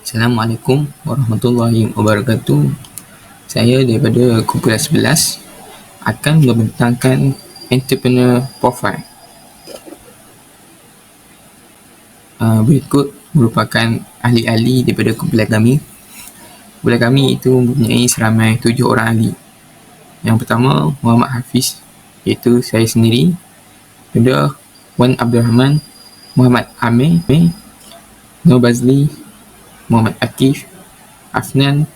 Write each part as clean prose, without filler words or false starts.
Assalamualaikum warahmatullahi wabarakatuh. Saya daripada kumpulan 11 akan membentangkan entrepreneur profile. Berikut merupakan ahli-ahli daripada kumpulan kami. Kumpulan kami itu mempunyai seramai 7 orang ahli. Yang pertama, Muhammad Hafiz, iaitu saya sendiri. Kedua, Wan Abdul Rahman, Muhammad Amir, Nur Bazli, Muhammad Akif, Afnan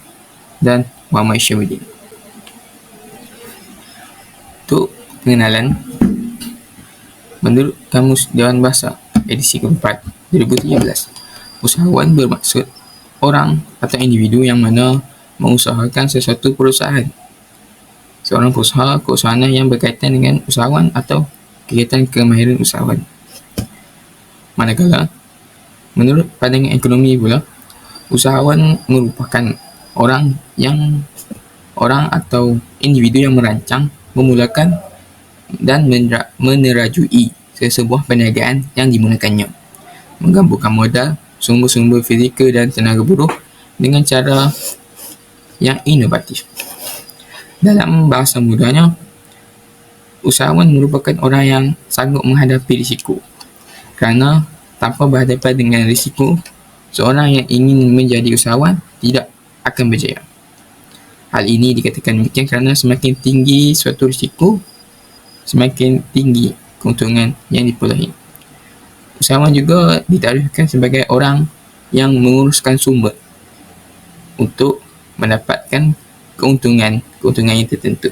dan Muhammad Syamudin. Untuk pengenalan, menurut Kamus Dewan Bahasa edisi keempat 2017, usahawan bermaksud orang atau individu yang mana mengusahakan sesuatu perusahaan. Seorang pengusaha keusahaan yang berkaitan dengan usahawan atau kegiatan kemahiran usahawan. Manakala, menurut pandangan ekonomi pula, usahawan merupakan orang atau individu yang merancang, memulakan dan menerajui sesebuah perniagaan yang dimulakannya, menggabungkan modal, sumber-sumber fizikal dan tenaga buruh dengan cara yang inovatif. Dalam bahasa mudahnya, usahawan merupakan orang yang sanggup menghadapi risiko, kerana tanpa berhadapan dengan risiko, seorang yang ingin menjadi usahawan tidak akan berjaya. Hal ini dikatakan demikian kerana semakin tinggi suatu risiko, semakin tinggi keuntungan yang diperolehi. Usahawan juga ditarifkan sebagai orang yang menguruskan sumber untuk mendapatkan keuntungan yang tertentu.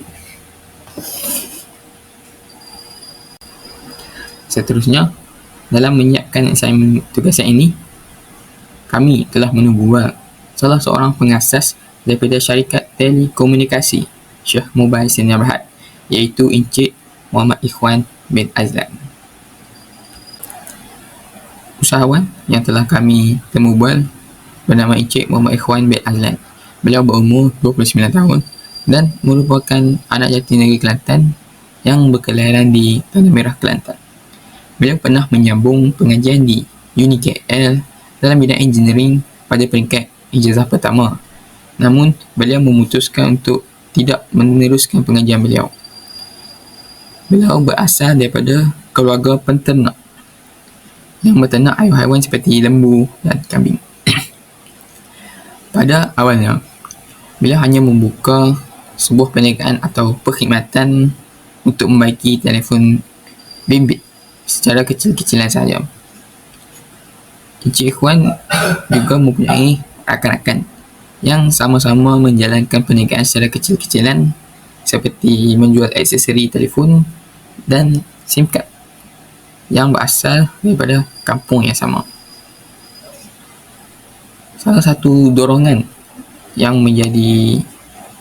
Seterusnya, dalam menyiapkan assignment tugasan ini, kami telah menubuh salah seorang pengasas daripada syarikat telekomunikasi Syah Mobile Sdn Bhd, iaitu Encik Muhammad Ikhwan bin Azlan. Usahawan yang telah kami temubual bernama Encik Muhammad Ikhwan bin Azlan. Beliau berumur 29 tahun dan merupakan anak jati negeri Kelantan yang berkelahiran di Tanah Merah, Kelantan. Beliau pernah menyambung pengajian di UniKL dalam bidang engineering pada peringkat ijazah pertama. Namun, beliau memutuskan untuk tidak meneruskan pengajian beliau. Beliau berasal daripada keluarga penternak yang berternak haiwan seperti lembu dan kambing. Pada awalnya, beliau hanya membuka sebuah perniagaan atau perkhidmatan untuk membaiki telefon bimbit secara kecil-kecilan sahaja. Encik Ikhwan juga mempunyai rakan-rakan yang sama-sama menjalankan perniagaan secara kecil-kecilan seperti menjual aksesori telefon dan SIM card yang berasal daripada kampung yang sama. Salah satu dorongan yang menjadi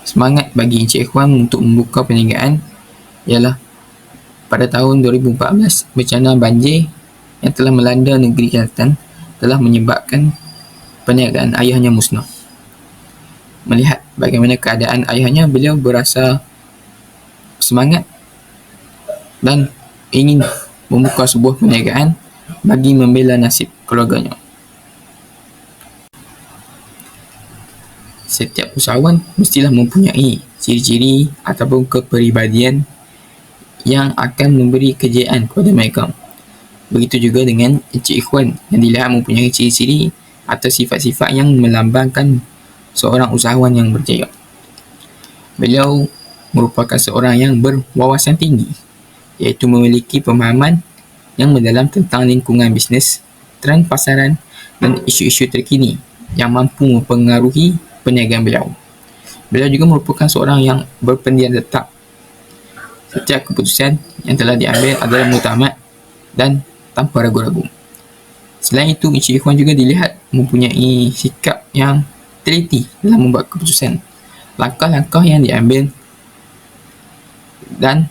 semangat bagi Encik Ikhwan untuk membuka perniagaan ialah pada tahun 2014, bencana banjir yang telah melanda negeri Kelantan telah menyebabkan perniagaan ayahnya musnah. Melihat bagaimana keadaan ayahnya, beliau berasa semangat dan ingin membuka sebuah perniagaan bagi membela nasib keluarganya. Setiap usahawan mestilah mempunyai ciri-ciri ataupun kepribadian yang akan memberi kejayaan kepada mereka. Begitu juga dengan Encik Ikhwan yang dilihat mempunyai ciri-ciri atau sifat-sifat yang melambangkan seorang usahawan yang berjaya. Beliau merupakan seorang yang berwawasan tinggi, iaitu memiliki pemahaman yang mendalam tentang lingkungan bisnes, trend pasaran dan isu-isu terkini yang mampu mempengaruhi perniagaan beliau. Beliau juga merupakan seorang yang berpendidikan tetap. Setiap keputusan yang telah diambil adalah muktamad dan tanpa ragu-ragu. Selain itu, Encik Ikhwan juga dilihat mempunyai sikap yang teliti dalam membuat keputusan, langkah-langkah yang diambil, dan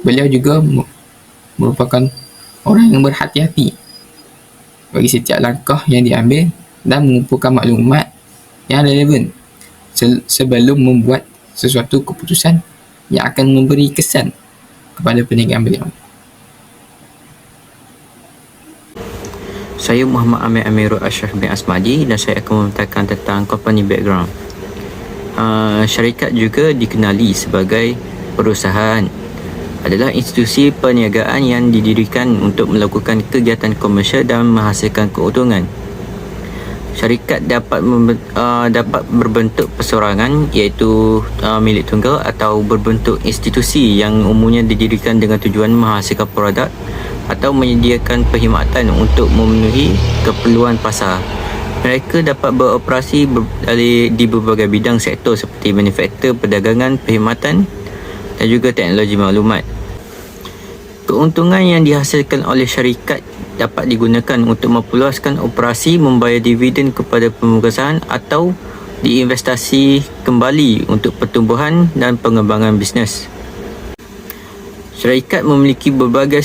beliau juga merupakan orang yang berhati-hati bagi setiap langkah yang diambil dan mengumpulkan maklumat yang relevan sebelum membuat sesuatu keputusan yang akan memberi kesan kepada perniagaan beliau. Saya Muhammad Amir Amirul Ashraf bin Asmadi dan saya akan membentangkan tentang company background. Syarikat juga dikenali sebagai perusahaan. Adalah institusi perniagaan yang didirikan untuk melakukan kegiatan komersial dan menghasilkan keuntungan. Syarikat dapat berbentuk perseorangan iaitu milik tunggal atau berbentuk institusi yang umumnya didirikan dengan tujuan menghasilkan produk atau menyediakan perkhidmatan untuk memenuhi keperluan pasar. Mereka dapat beroperasi di berbagai bidang sektor seperti manufaktur, perdagangan, perkhidmatan dan juga teknologi maklumat. Keuntungan yang dihasilkan oleh syarikat dapat digunakan untuk memperluaskan operasi, membayar dividen kepada pemegang atau diinvestasi kembali untuk pertumbuhan dan pengembangan bisnes. Syarikat memiliki berbagai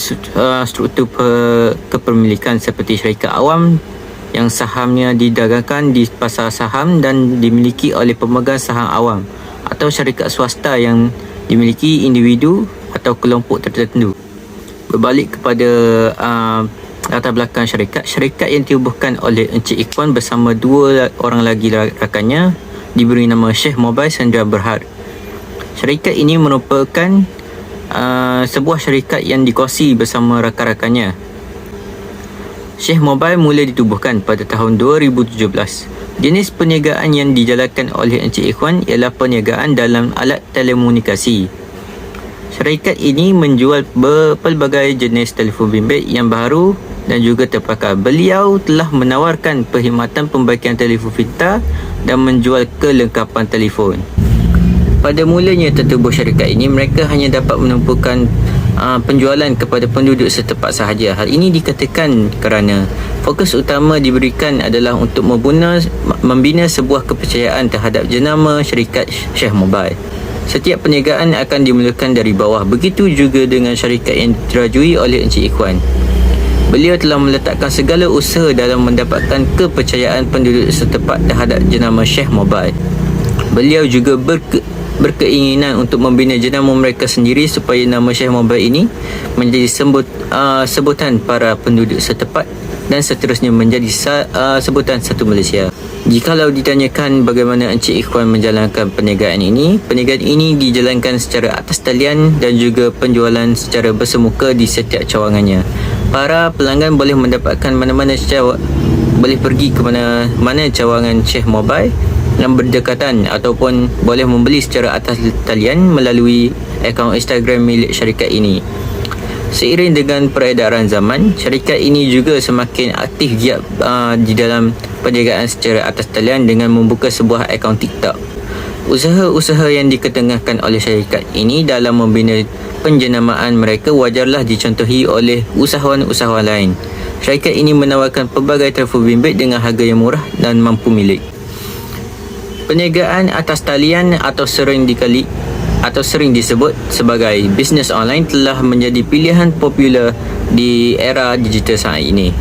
struktur kepemilikan seperti syarikat awam yang sahamnya didagangkan di pasar saham dan dimiliki oleh pemegang saham awam, atau syarikat swasta yang dimiliki individu atau kelompok tertentu. Berbalik kepada latar belakang syarikat yang ditubuhkan oleh Encik Ikhwan bersama dua orang lagi rakannya diberi nama Sheikh Mobile Sendirian Berhad. Syarikat ini merupakan sebuah syarikat yang dikuasai bersama rakan-rakannya. Sheikh Mobile mula ditubuhkan pada tahun 2017. Jenis perniagaan yang dijalankan oleh Encik Ikhwan ialah perniagaan dalam alat telekomunikasi. Syarikat ini menjual pelbagai jenis telefon bimbit yang baru dan juga terpakai. Beliau telah menawarkan perkhidmatan pembaikan telefon pintar dan menjual kelengkapan telefon. Pada mulanya tertubuh syarikat ini, mereka hanya dapat menumpukan penjualan kepada penduduk setempat sahaja. Hal ini dikatakan kerana fokus utama diberikan adalah untuk membina sebuah kepercayaan terhadap jenama syarikat Sheikh Mobile. Setiap perniagaan akan dimulakan dari bawah. Begitu juga dengan syarikat yang dirajui oleh Encik Ikhwan. Beliau telah meletakkan segala usaha dalam mendapatkan kepercayaan penduduk setempat terhadap jenama Sheikh Mobile. Beliau juga berkeinginan untuk membina jenama mereka sendiri supaya nama Sheikh Mobile ini menjadi sebutan para penduduk setempat dan seterusnya menjadi sebutan satu Malaysia. Jikalau ditanyakan bagaimana Encik Ikhwan menjalankan perniagaan ini dijalankan secara atas talian dan juga penjualan secara bersemuka di setiap cawangannya. Para pelanggan boleh mendapatkan boleh pergi ke mana cawangan Sheikh Mobile yang berdekatan ataupun boleh membeli secara atas talian melalui akaun Instagram milik syarikat ini. Seiring dengan peredaran zaman, syarikat ini juga semakin aktif giat di dalam perniagaan secara atas talian dengan membuka sebuah akaun TikTok. Usaha-usaha yang diketengahkan oleh syarikat ini dalam membina penjenamaan mereka wajarlah dicontohi oleh usahawan-usahawan lain. Syarikat ini menawarkan pelbagai telefon bimbit dengan harga yang murah dan mampu milik. Perniagaan atas talian atau sering disebut sebagai bisnes online telah menjadi pilihan popular di era digital saat ini.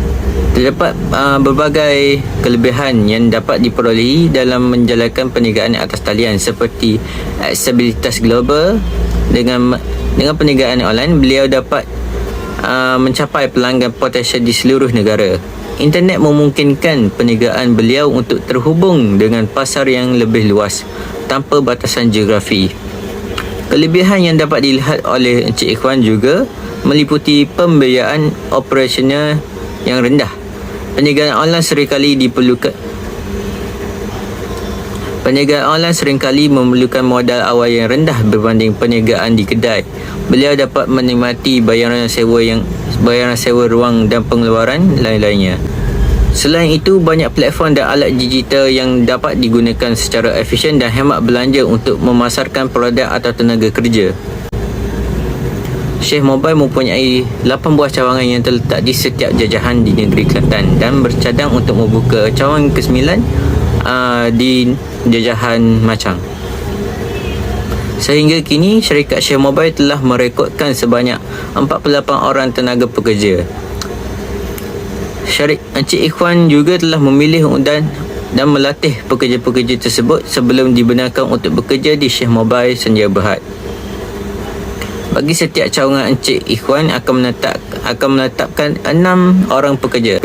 Terdapat berbagai kelebihan yang dapat diperolehi dalam menjalankan perniagaan atas talian seperti aksesibilitas global. Dengan perniagaan online, beliau dapat mencapai pelanggan potensial di seluruh negara. Internet memungkinkan perniagaan beliau untuk terhubung dengan pasar yang lebih luas tanpa batasan geografi. Kelebihan yang dapat dilihat oleh Encik Ikhwan juga meliputi pembiayaan operasional yang rendah. Perniagaan online seringkali memerlukan modal awal yang rendah berbanding perniagaan di kedai. Beliau dapat menikmati bayaran sewa ruang dan pengeluaran lain-lainnya. Selain itu, banyak platform dan alat digital yang dapat digunakan secara efisien dan hemat belanja untuk memasarkan produk atau tenaga kerja. Sheikh Mobile mempunyai 8 buah cawangan yang terletak di setiap jajahan di negeri Kelantan dan bercadang untuk membuka cawangan ke-9 di jajahan Macang. Sehingga kini, syarikat Sheikh Mobile telah merekodkan sebanyak 48 orang tenaga pekerja. Encik Ikhwan juga telah memilih dan melatih pekerja-pekerja tersebut sebelum dibenarkan untuk bekerja di Sheikh Mobile Sendirian Berhad. Bagi setiap cawangan Encik Ikhwan akan menetapkan 6 orang pekerja.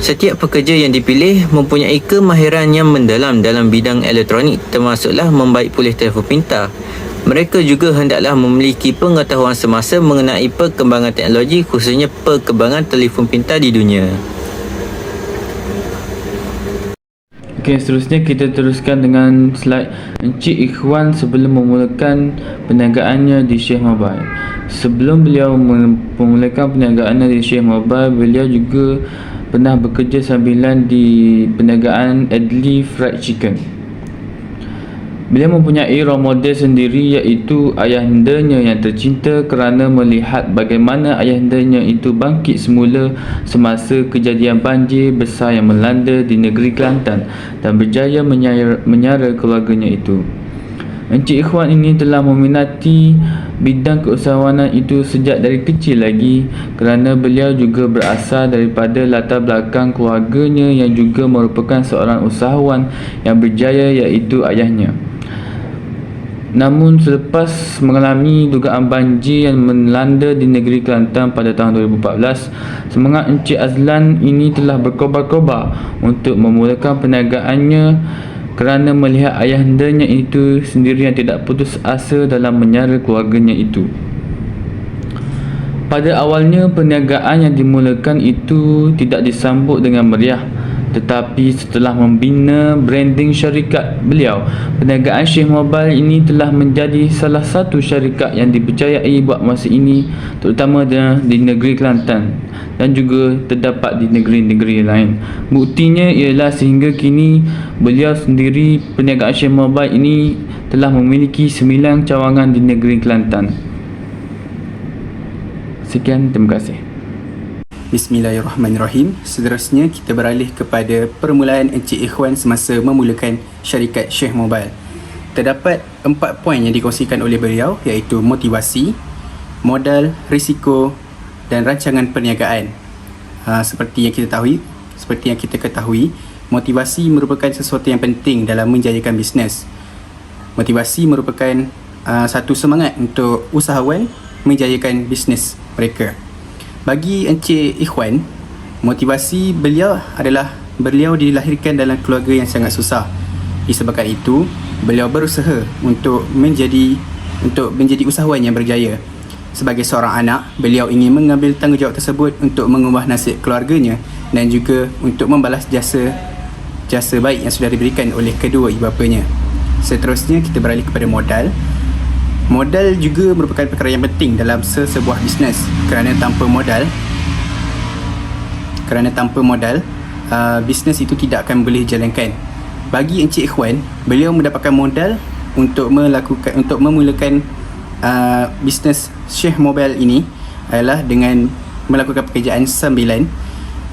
Setiap pekerja yang dipilih mempunyai kemahiran yang mendalam dalam bidang elektronik, termasuklah membaik pulih telefon pintar. Mereka juga hendaklah memiliki pengetahuan semasa mengenai perkembangan teknologi, khususnya perkembangan telefon pintar di dunia. Okey, seterusnya kita teruskan dengan slide Encik Ikhwan sebelum memulakan perniagaannya di Sheikh Mobile. Sebelum beliau memulakan perniagaannya di Sheikh Mobile, beliau juga pernah bekerja sambilan di perniagaan Adli Fried Chicken. Beliau mempunyai role model sendiri, iaitu ayahandanya yang tercinta, kerana melihat bagaimana ayahandanya itu bangkit semula semasa kejadian banjir besar yang melanda di negeri Kelantan dan berjaya menyara keluarganya itu. Encik Ikhwan ini telah meminati bidang keusahawanan itu sejak dari kecil lagi, kerana beliau juga berasal daripada latar belakang keluarganya yang juga merupakan seorang usahawan yang berjaya, iaitu ayahnya. Namun selepas mengalami dugaan banjir yang melanda di negeri Kelantan pada tahun 2014, semangat Encik Azlan ini telah berkobar-kobar untuk memulakan perniagaannya, kerana melihat ayahandanya itu sendiri yang tidak putus asa dalam menyara keluarganya itu. Pada awalnya, perniagaan yang dimulakan itu tidak disambut dengan meriah, tetapi setelah membina branding syarikat beliau, perniagaan Sheikh Mobile ini telah menjadi salah satu syarikat yang dipercayai buat masa ini, terutama di negeri Kelantan dan juga terdapat di negeri-negeri lain. Buktinya ialah sehingga kini beliau sendiri, perniagaan Sheikh Mobile ini telah memiliki 9 cawangan di negeri Kelantan. Sekian, terima kasih. Bismillahirrahmanirrahim. Seterusnya kita beralih kepada permulaan Encik Ikhwan semasa memulakan syarikat Sheikh Mobile. Terdapat 4 poin yang dikongsikan oleh beliau, iaitu motivasi, modal, risiko dan rancangan perniagaan. Seperti yang kita ketahui, motivasi merupakan sesuatu yang penting dalam menjayakan bisnes. Motivasi merupakan satu semangat untuk usahawan menjayakan bisnes mereka. Bagi Encik Ikhwan, motivasi beliau adalah beliau dilahirkan dalam keluarga yang sangat susah. Disebabkan itu, beliau berusaha untuk menjadi usahawan yang berjaya. Sebagai seorang anak, beliau ingin mengambil tanggungjawab tersebut untuk mengubah nasib keluarganya dan juga untuk membalas jasa baik yang sudah diberikan oleh kedua ibu bapanya. Seterusnya kita beralih kepada modal. Modal juga merupakan perkara yang penting dalam sebuah bisnes, kerana tanpa modal bisnes itu tidak akan boleh dijalankan. Bagi Encik Ikhwan, beliau mendapatkan modal untuk memulakan bisnes Sheikh Mobile ini adalah dengan melakukan pekerjaan sambilan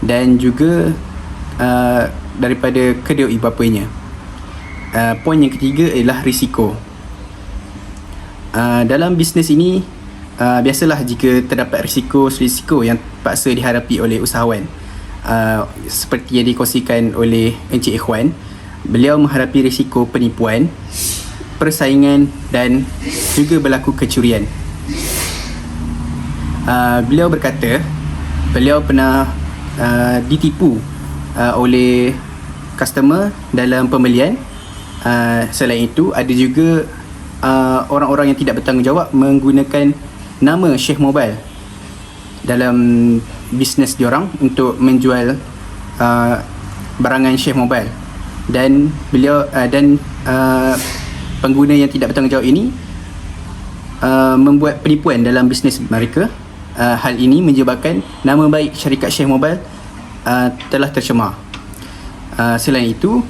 dan juga daripada kedua ibu bapanya. Poin yang ketiga ialah risiko. Dalam bisnes ini, biasalah jika terdapat risiko yang terpaksa dihadapi oleh usahawan. Seperti yang dikongsikan oleh Encik Ikhwan, beliau menghadapi risiko penipuan, persaingan dan juga berlaku kecurian. Beliau berkata, beliau pernah ditipu oleh customer dalam pembelian. Selain itu, ada juga orang-orang yang tidak bertanggungjawab menggunakan nama Sheikh Mobile dalam bisnes diorang untuk menjual barangan Sheikh Mobile, dan beliau pengguna yang tidak bertanggungjawab ini membuat penipuan dalam bisnes mereka. Hal ini menyebabkan nama baik syarikat Sheikh Mobile telah tercemar. Selain itu,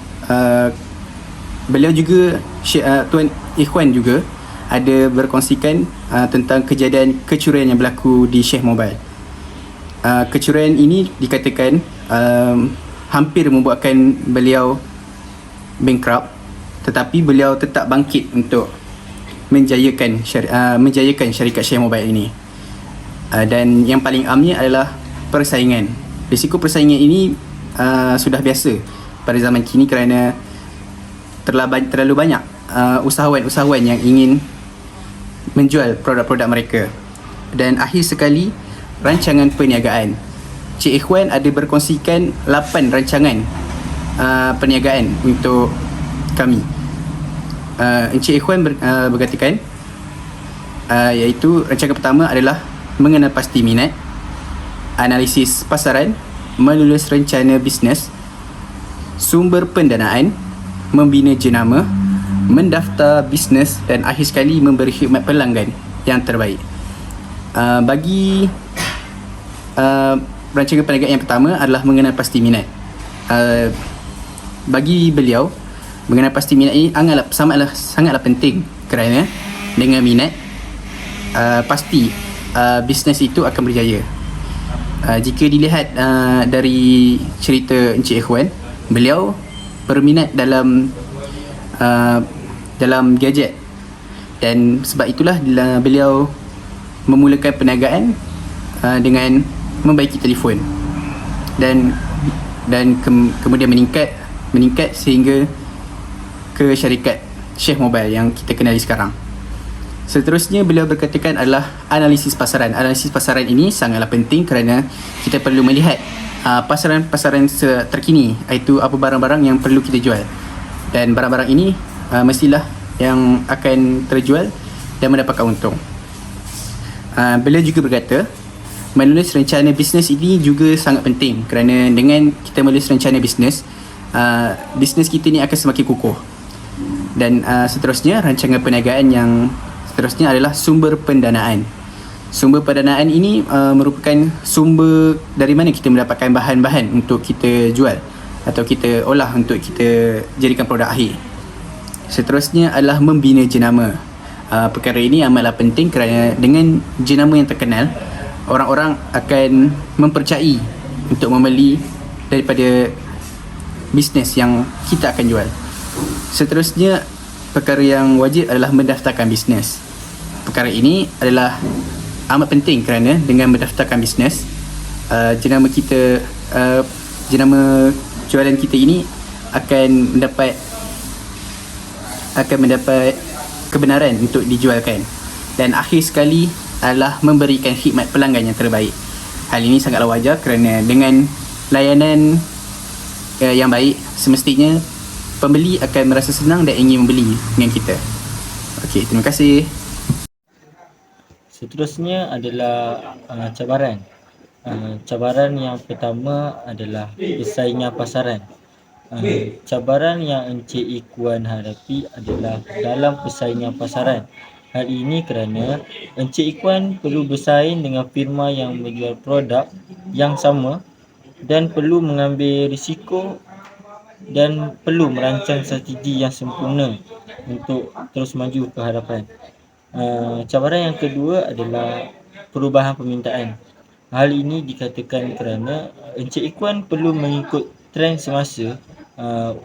beliau juga Tuan Ikhwan juga ada berkongsikan tentang kejadian kecurian yang berlaku di Sheikh Mobile. Kecurian ini dikatakan hampir membuatkan beliau bankrupt, tetapi beliau tetap bangkit untuk menjayakan syarikat Sheikh Mobile ini. Dan yang paling amnya adalah persaingan. Risiko persaingan ini sudah biasa pada zaman kini, kerana terlalu banyak usahawan yang ingin menjual produk-produk mereka. Dan akhir sekali, rancangan perniagaan. Encik Ikhwan ada berkongsikan 8 rancangan perniagaan untuk kami. Encik Ikhwan berkatakan iaitu rancangan pertama adalah mengenal pasti minat, analisis pasaran, menulis rencana bisnes, sumber pendanaan, membina jenama, mendaftar bisnes dan akhir sekali memberi khidmat pelanggan yang terbaik. Bagi rancangan perniagaan yang pertama adalah mengenal pasti minat. Bagi beliau, mengenal pasti minat ini sangatlah penting kerana dengan minat pasti bisnes itu akan berjaya. Jika dilihat dari cerita Encik Ikhwan, beliau berminat dalam gadget, dan sebab itulah beliau memulakan perniagaan dengan membaiki telefon dan kemudian meningkat sehingga ke syarikat Sheikh Mobile yang kita kenali sekarang. Seterusnya beliau berkatakan adalah analisis pasaran. Analisis pasaran ini sangatlah penting kerana kita perlu melihat pasaran-pasaran terkini, iaitu apa barang-barang yang perlu kita jual, dan barang-barang ini mestilah yang akan terjual dan mendapatkan untung. Beliau juga berkata menulis rencana bisnes ini juga sangat penting kerana dengan kita menulis rencana bisnes, bisnes kita ni akan semakin kukuh. Dan seterusnya, rancangan perniagaan yang seterusnya adalah sumber pendanaan. Sumber pendanaan ini merupakan sumber dari mana kita mendapatkan bahan-bahan untuk kita jual atau kita olah untuk kita jadikan produk akhir. Seterusnya adalah membina jenama. Perkara ini amatlah penting kerana dengan jenama yang terkenal, orang-orang akan mempercayai untuk membeli daripada bisnes yang kita akan jual. Seterusnya, perkara yang wajib adalah mendaftarkan bisnes. Perkara ini adalah amat penting kerana dengan mendaftarkan bisnes, jenama kita, jenama jualan kita ini akan mendapat kebenaran untuk dijualkan. Dan akhir sekali adalah memberikan khidmat pelanggan yang terbaik. Hal ini sangatlah wajar kerana dengan layanan yang baik, semestinya pembeli akan merasa senang dan ingin membeli dengan kita. Okey, terima kasih. Seterusnya adalah cabaran. Cabaran yang pertama adalah persaingan pasaran. Cabaran yang Encik Ikhwan hadapi adalah dalam persaingan pasaran. Hal ini kerana Encik Ikhwan perlu bersaing dengan firma yang menjual produk yang sama dan perlu mengambil risiko dan perlu merancang strategi yang sempurna untuk terus maju ke hadapan. Cabaran yang kedua adalah perubahan permintaan. Hal ini dikatakan kerana Encik Ikhwan perlu mengikut trend semasa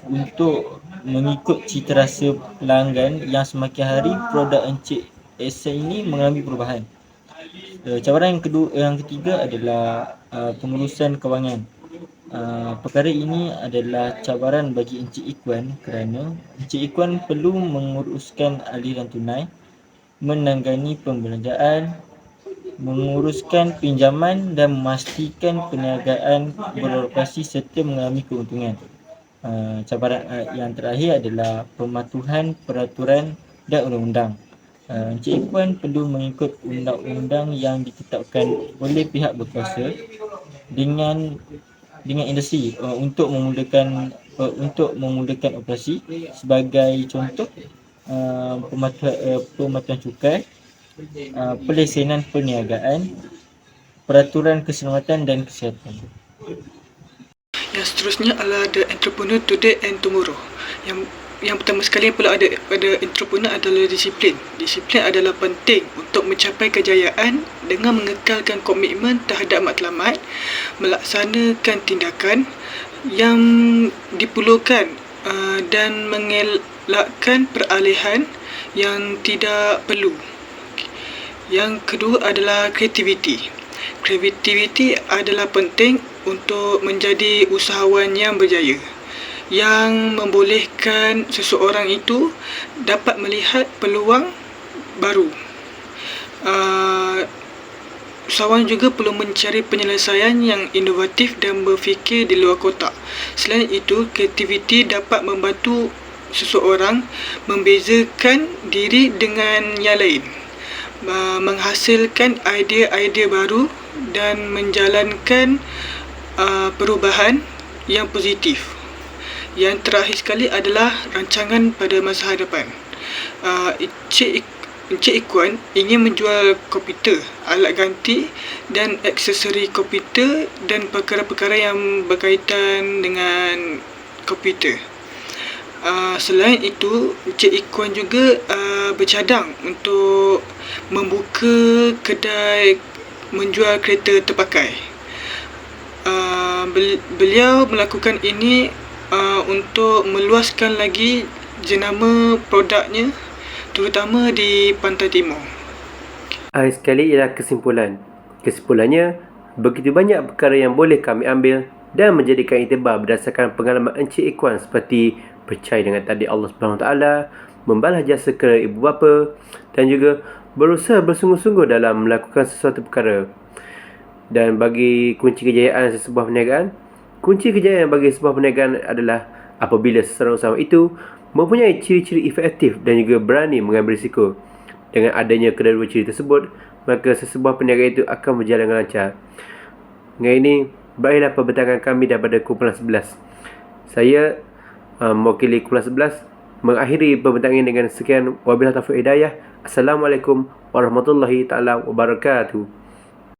untuk mengikut citarasa pelanggan yang semakin hari produk Encik Ihsan ini mengalami perubahan. Cabaran yang ketiga adalah pengurusan kewangan. Perkara ini adalah cabaran bagi Encik Ikhwan kerana Encik Ikhwan perlu menguruskan aliran tunai, menangani pembelanjaan, menguruskan pinjaman dan memastikan perniagaan beroperasi serta mengalami keuntungan. Cabaran yang terakhir adalah pematuhan peraturan dan undang-undang. Encik Ikhwan perlu mengikut undang-undang yang ditetapkan oleh pihak berkuasa dengan industri untuk memudahkan operasi. Sebagai contoh, pematuhan cukai, pelesenan perniagaan, peraturan keselamatan dan kesihatan. Yang seterusnya adalah the entrepreneur today and tomorrow. Yang pertama sekali yang perlu ada pada entrepreneur adalah disiplin. Disiplin adalah penting untuk mencapai kejayaan dengan mengekalkan komitmen terhadap matlamat, melaksanakan tindakan yang diperlukan dan mengelakkan peralihan yang tidak perlu. Yang kedua adalah kreativiti. Kreativiti adalah penting untuk menjadi usahawan yang berjaya, yang membolehkan seseorang itu dapat melihat peluang baru. usahawan juga perlu mencari penyelesaian yang inovatif dan berfikir di luar kotak. Selain itu, kreativiti dapat membantu seseorang membezakan diri dengan yang lain, menghasilkan idea-idea baru dan menjalankan perubahan yang positif. Yang terakhir sekali adalah rancangan pada masa hadapan. Encik Ikuan ingin menjual komputer, alat ganti dan aksesori komputer dan perkara-perkara yang berkaitan dengan komputer. Selain itu, Encik Ikuan juga bercadang untuk membuka kedai menjual kereta terpakai. Beliau melakukan ini untuk meluaskan lagi jenama produknya, terutama di Pantai Timur. Akhir sekali ialah kesimpulan. Kesimpulannya, begitu banyak perkara yang boleh kami ambil dan menjadikan iktibar berdasarkan pengalaman Encik Ikuan seperti percaya dengan takdir Allah SWT, membalas jasa ke ibu bapa dan juga berusaha bersungguh-sungguh dalam melakukan sesuatu perkara. Dan bagi kunci kejayaan sesebuah perniagaan, kunci kejayaan bagi sebuah perniagaan adalah apabila seseorang usahawan itu mempunyai ciri-ciri efektif dan juga berani mengambil risiko. Dengan adanya kedua-dua ciri tersebut, maka sesebuah perniagaan itu akan berjalan dengan lancar. Dengan ini, berakhirlah pembincangan kami daripada kumpulan 11. Saya mewakili kumpulan 11 mengakhiri pembincangan ini dengan sekian. Wabillahi taufiq hidayah. Assalamualaikum warahmatullahi taala wabarakatuh.